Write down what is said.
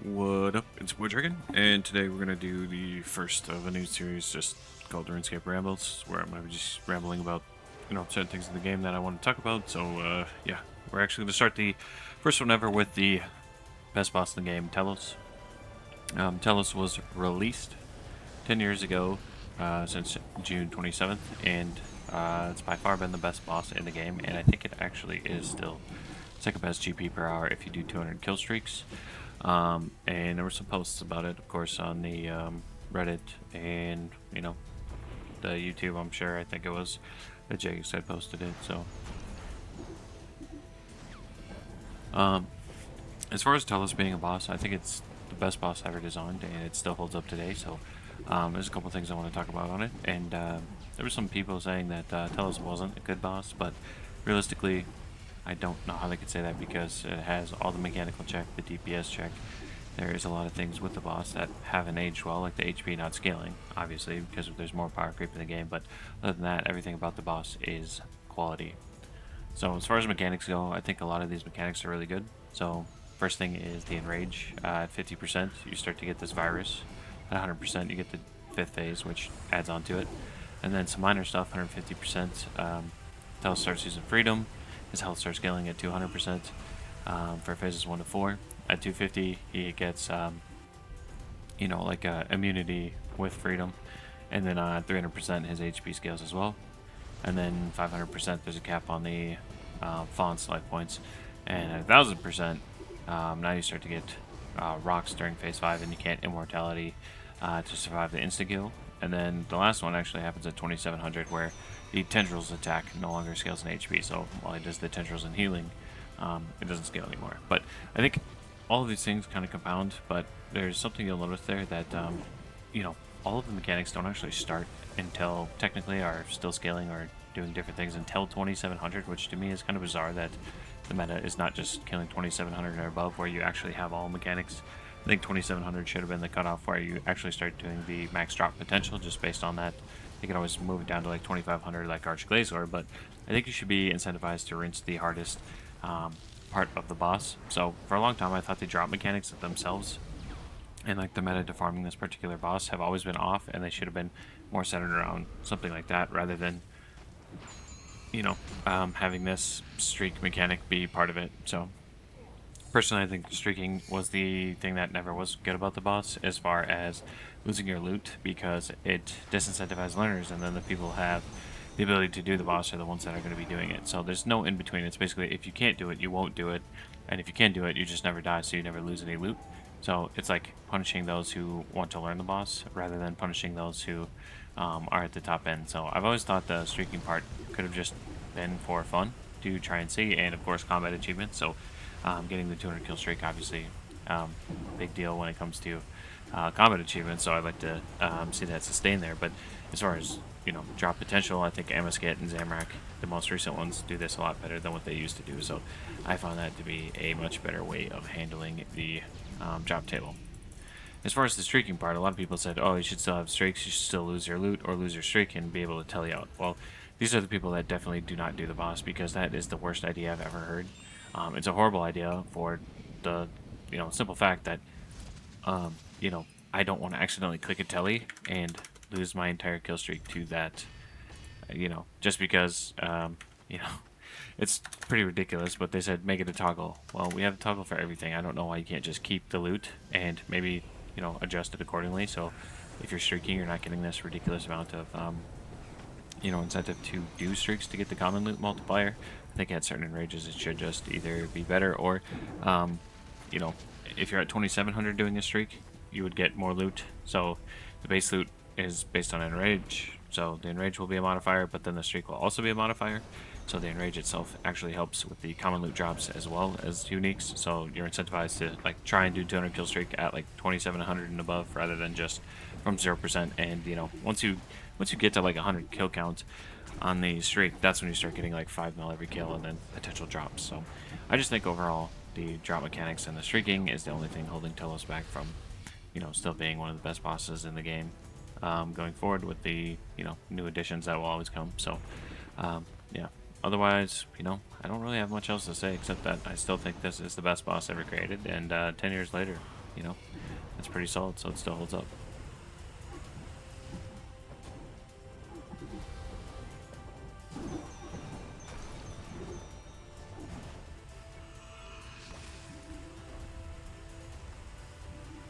What up? It's Boy Dragon, and today we're gonna do the first of a new series just called RuneScape Rambles, where I'm gonna be just rambling about, certain things in the game that I want to talk about. So, yeah, we're actually gonna start the first one ever with the best boss in the game, Telos. Telos was released 10 years ago, since June 27th, and it's by far been the best boss in the game, and I think it actually is still second best GP per hour if you do 200 kill streaks. And there were some posts about it, of course, on the Reddit and, the YouTube, I'm sure. I think it was that Jags had posted it. So, as far as Telos being a boss, I think it's the best boss ever designed, and it still holds up today. So, there's a couple things I want to talk about on it. And there were some people saying that Telos wasn't a good boss, but realistically, I don't know how they could say that because it has all the mechanical check, the DPS check. There is a lot of things with the boss that haven't aged well, like the HP not scaling, obviously, because there's more power creep in the game, but other than that, everything about the boss is quality. So as far as mechanics go, I think a lot of these mechanics are really good. So first thing is the Enrage. At 50%, you start to get this virus. At 100%, you get the 5th phase, which adds on to it. And then some minor stuff, 150%. Telos starts using Freedom. His health starts scaling at 200% for phases 1 to 4. At 250, he gets, immunity with Freedom. And then 300%, his HP scales as well. And then 500%, there's a cap on the Faunt's life points. And at 1000%, now you start to get rocks during phase 5, and you can't immortality to survive the insta-kill. And then the last one actually happens at 2700, where the tendrils attack no longer scales in HP. So while he does the tendrils and healing, it doesn't scale anymore. But I think all of these things kind of compound, but there's something you'll notice there that, all of the mechanics don't actually start until technically are still scaling or doing different things until 2700, which to me is kind of bizarre that the meta is not just killing 2700 or above where you actually have all mechanics. I think 2700 should have been the cutoff where you actually start doing the max drop potential just based on that. You can always move it down to like 2500 like Archglazor, but I think you should be incentivized to rinse the hardest part of the boss. So for a long time I thought the drop mechanics themselves and like the meta to farming this particular boss have always been off, and they should have been more centered around something like that rather than having this streak mechanic be part of it. So personally, I think streaking was the thing that never was good about the boss as far as losing your loot, because it disincentivizes learners, and then the people who have the ability to do the boss are the ones that are going to be doing it. So there's no in between. It's basically if you can't do it, you won't do it, and if you can do it, you just never die, so you never lose any loot. So it's like punishing those who want to learn the boss rather than punishing those who are at the top end. So I've always thought the streaking part could have just been for fun to try and see, and of course combat achievements. So getting the 200 kill streak, obviously, big deal when it comes to combat achievements. So I'd like to see that sustain there. But as far as drop potential, I think Amasket and Zamrak, the most recent ones, do this a lot better than what they used to do. So I found that to be a much better way of handling the drop table. As far as the streaking part, a lot of people said, oh, you should still have streaks, you should still lose your loot or lose your streak and be able to tally out. Well, these are the people that definitely do not do the boss, because that is the worst idea I've ever heard. It's a horrible idea for the simple fact that I don't want to accidentally click a telly and lose my entire kill streak to that, just because it's pretty ridiculous. But they said make it a toggle. Well, we have a toggle for everything. I don't know why you can't just keep the loot and maybe adjust it accordingly. So if you're streaking, you're not getting this ridiculous amount of incentive to do streaks to get the common loot multiplier. I think at certain enrages it should just either be better, or if you're at 2700 doing a streak, you would get more loot. So the base loot is based on Enrage, so the Enrage will be a modifier, but then the streak will also be a modifier. So the Enrage itself actually helps with the common loot drops as well as uniques. So you're incentivized to like try and do 200 kill streak at like 2700 and above, rather than just from 0%. And once you get to like 100 kill count on the streak, that's when you start getting like 5 mil every kill and then potential drops. So I just think overall the drop mechanics and the streaking is the only thing holding Telos back from still being one of the best bosses in the game going forward, with the new additions that will always come. So yeah, otherwise I don't really have much else to say except that I still think this is the best boss ever created, and 10 years later you know, that's pretty solid, so it still holds up.